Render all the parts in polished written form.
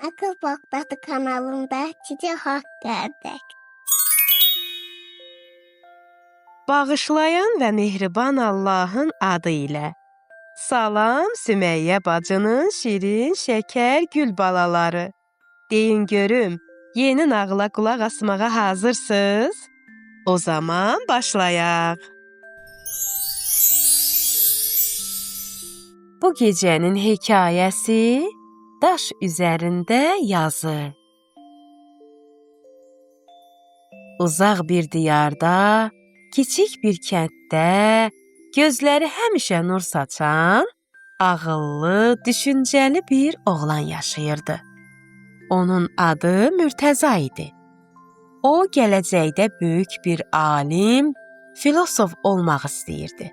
Akıl Bakdadı kanalında size hoş geldik. Bağışlayan və mehriban Allahın adı ilə. Salam Sümeyyə bacının şirin, şəkər, gül balaları. Deyin görüm, yeni nağıla qulaq asmağa hazırsınız? O zaman başlayaq. Bu gecənin hekayəsi daş üzərində yazı. Uzaq bir diyarda, kiçik bir kənddə, gözləri həmişə nur saçan, ağıllı, düşüncəli bir oğlan yaşayırdı. Onun adı Mürtəza idi. O, gələcəkdə böyük bir alim, filosof olmaq istəyirdi.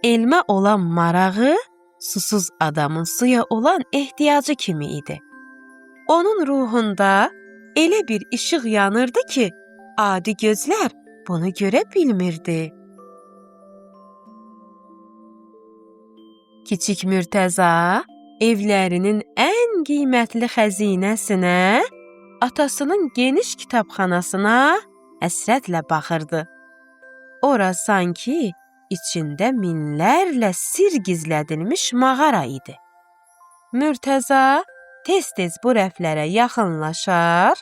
Elmə olan marağı, susuz adamın suya olan ehtiyacı kimi idi. Onun ruhunda elə bir işıq yanırdı ki, adi gözlər bunu görə bilmirdi. Kiçik Mürtəza evlərinin ən qiymətli xəzinəsinə, atasının geniş kitabxanasına həsrətlə baxırdı. Ora sanki içində minlərlə sir gizlədilmiş mağara idi. Mürtəza tez-tez bu rəflərə yaxınlaşar,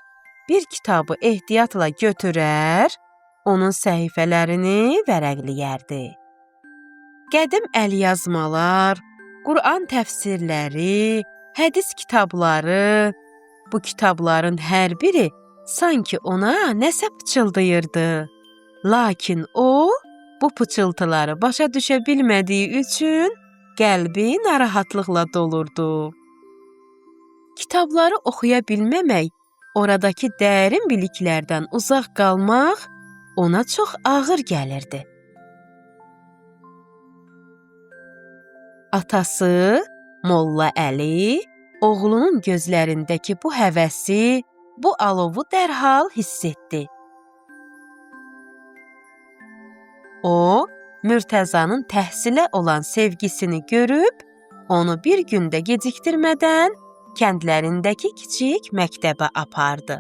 bir kitabı ehtiyatla götürər, onun səhifələrini vərəqləyərdi. Qədim əlyazmalar, Quran təfsirləri, hədis kitabları, bu kitabların hər biri sanki ona nəsə pıçıldayırdı. Lakin o, bu pıçıltıları başa düşə bilmədiyi üçün qəlbi narahatlıqla dolurdu. Kitabları oxuya bilməmək, oradakı dərin biliklərdən uzaq qalmaq ona çox ağır gəlirdi. Atası, Molla Əli, oğlunun gözlərindəki bu həvəsi, bu alovu dərhal hiss etdi. O, Mürtəzanın təhsilə olan sevgisini görüb, onu bir gündə gecikdirmədən kəndlərindəki kiçik məktəbə apardı.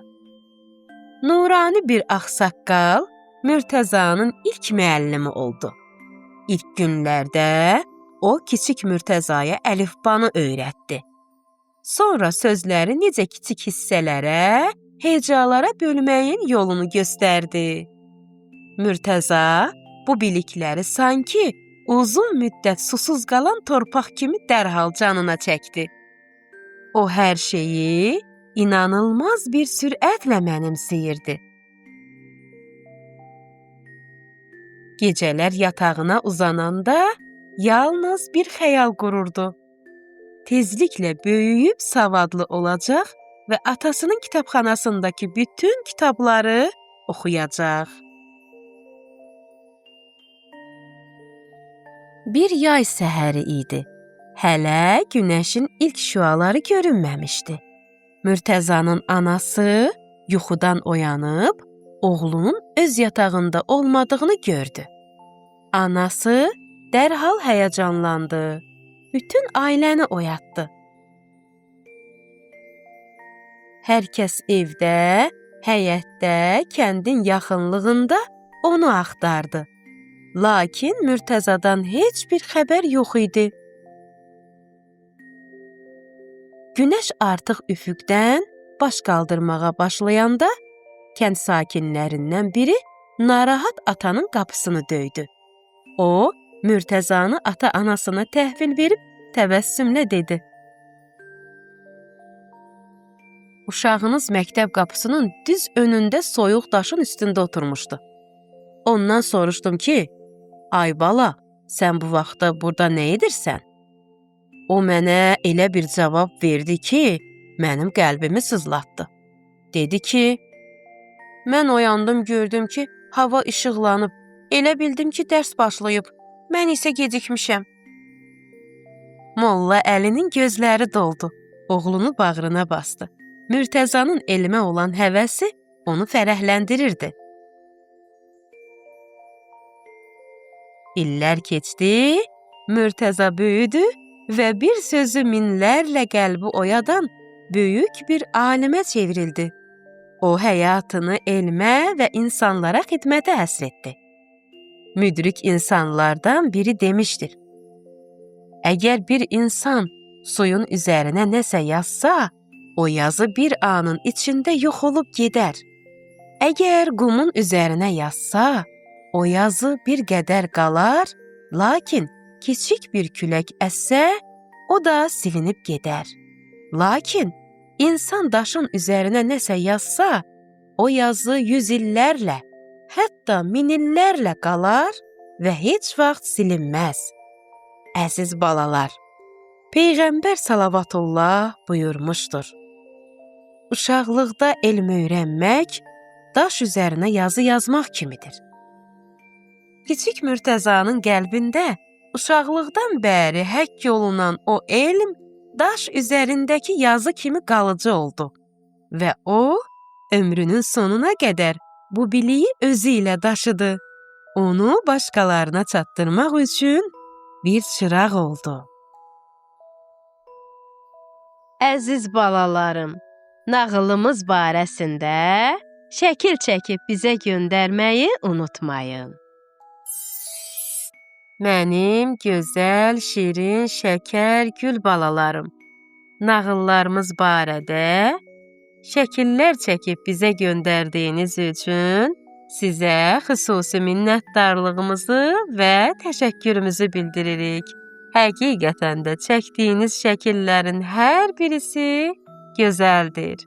Nurani bir ağsaqqal Mürtəzanın ilk müəllimi oldu. İlk günlərdə o, kiçik Mürtəzaya əlifbanı öyrətdi. Sonra sözləri necə kiçik hissələrə, hecalara bölməyin yolunu göstərdi. Mürtəza bu bilikləri sanki uzun müddət susuz qalan torpaq kimi dərhal canına çəkdi. O hər şeyi inanılmaz bir sürətlə mənimsəyirdi. Gecələr yatağına uzananda yalnız bir xəyal qururdu. Tezliklə böyüyüb savadlı olacaq və atasının kitabxanasındakı bütün kitabları oxuyacaq. Bir yay səhəri idi. Hələ günəşin ilk şüaları görünməmişdi. Mürtəzanın anası yuxudan oyanıb, oğlunun öz yatağında olmadığını gördü. Anası dərhal həyəcanlandı. Bütün ailəni oyatdı. Hər kəs evdə, həyətdə, kəndin yaxınlığında onu axtardı. Lakin Mürtəzadan heç bir xəbər yox idi. Günəş artıq üfüqdən baş qaldırmağa başlayanda, kənd sakinlərindən biri narahat atanın qapısını döydü. O, Mürtəzanı ata-anasına təhvil verib təbəssümlə dedi. Uşağınız məktəb qapısının düz önündə soyuq daşın üstündə oturmuşdu. Ondan soruşdum ki, ay bala, sən bu vaxtda burada nə edirsən? O mənə elə bir cavab verdi ki, mənim qəlbimi sızlatdı. Dedi ki, mən oyandım, gördüm ki, hava işıqlanıb, elə bildim ki, dərs başlayıb, mən isə gecikmişəm. Molla Əlinin gözləri doldu, oğlunu bağrına bastı. Mürtəzanın elmə olan həvəsi onu fərəhləndirirdi. İllər keçdi, Mürtəza böyüdü və bir sözü minlərlə qəlbi oyadan böyük bir alimə çevrildi. O həyatını elmə və insanlara xidmətə həsr etdi. Müdrik insanlardan biri demişdir: Əgər bir insan suyun üzərinə nəsə yazsa, o yazı bir anın içində yox olub gedər. Əgər qumun üzərinə yazsa, o yazı bir qədər qalar, lakin kiçik bir külək əssə, o da silinib gedər. Lakin insan daşın üzərinə nəsə yazsa, o yazı yüz illərlə, hətta min illərlə qalar və heç vaxt silinməz. Əziz balalar, Peyğəmbər salavatullah buyurmuşdur: Uşaqlıqda elm öyrənmək, daş üzərinə yazı yazmaq kimidir. Kiçik Mürtəzanın qəlbində uşaqlıqdan bəri həkk olunan o elm daş üzərindəki yazı kimi qalıcı oldu və o, ömrünün sonuna qədər bu biliyi özü ilə daşıdı. Onu başqalarına çatdırmaq üçün bir çıraq oldu. Əziz balalarım, nağılımız barəsində şəkil çəkib bizə göndərməyi unutmayın. Mənim gözəl, şirin, şəkər, gül balalarım, nağıllarımız barədə şəkillər çəkib bizə göndərdiyiniz üçün sizə xüsusi minnətdarlığımızı və təşəkkürümüzü bildiririk. Həqiqətən də çəkdiyiniz şəkillərin hər birisi gözəldir.